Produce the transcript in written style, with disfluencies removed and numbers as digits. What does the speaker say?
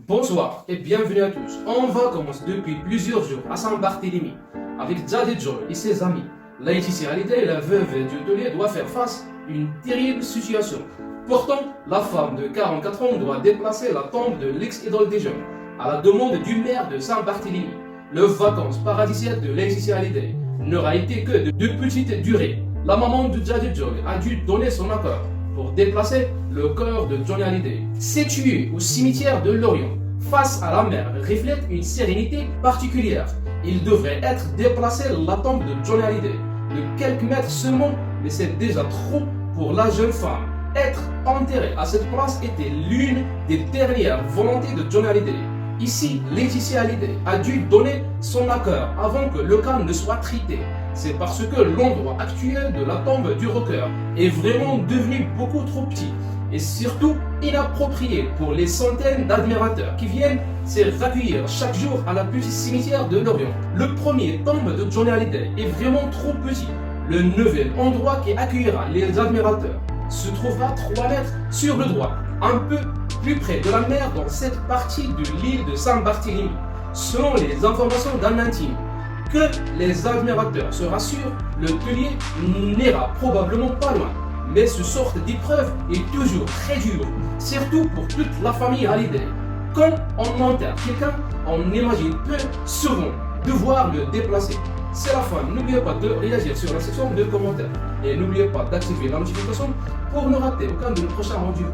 Bonsoir et bienvenue à tous. En vacances depuis plusieurs jours à Saint-Barthélemy avec Jadid Joy et ses amis. Laetitia Hallyday, la veuve du hôtelier, doit faire face à une terrible situation. Pourtant, la femme de 44 ans doit déplacer la tombe de l'ex-idole des jeunes à la demande du maire de Saint-Barthélemy. Le vacances paradisiaques de Laetitia Hallyday n'aura été que de petite durée. La maman de Jadid Joy a dû donner son accord pour déplacer le corps de Johnny Hallyday. Situé au cimetière de Lorient, face à la mer, reflète une sérénité particulière. Il devrait être déplacé la tombe de Johnny Hallyday de quelques mètres seulement, mais c'est déjà trop pour la jeune femme. Être enterrée à cette place était l'une des dernières volontés de Johnny Hallyday. Ici, Laetitia Hallyday a dû donner son accord avant que le cas ne soit traité. C'est parce que l'endroit actuel de la tombe du rocker est vraiment devenu beaucoup trop petit et surtout inapproprié pour les centaines d'admirateurs qui viennent se recueillir chaque jour à la petite cimetière de Lorient. Le premier tombe de Johnny Hallyday est vraiment trop petit. Le nouvel endroit qui accueillera les admirateurs se trouvera 3 mètres sur le droit, un peu plus près de la mer dans cette partie de l'île de Saint-Barthélemy. Selon les informations d'un intime, que les admirateurs se rassurent, le taulier n'ira probablement pas loin. Mais ce sorte d'épreuve est toujours très dure, surtout pour toute la famille Hallyday. Quand on enterre quelqu'un, on imagine peu souvent devoir le déplacer. C'est la fin, n'oubliez pas de réagir sur la section de commentaires. Et n'oubliez pas d'activer la notification pour ne rater aucun de nos prochains rendus.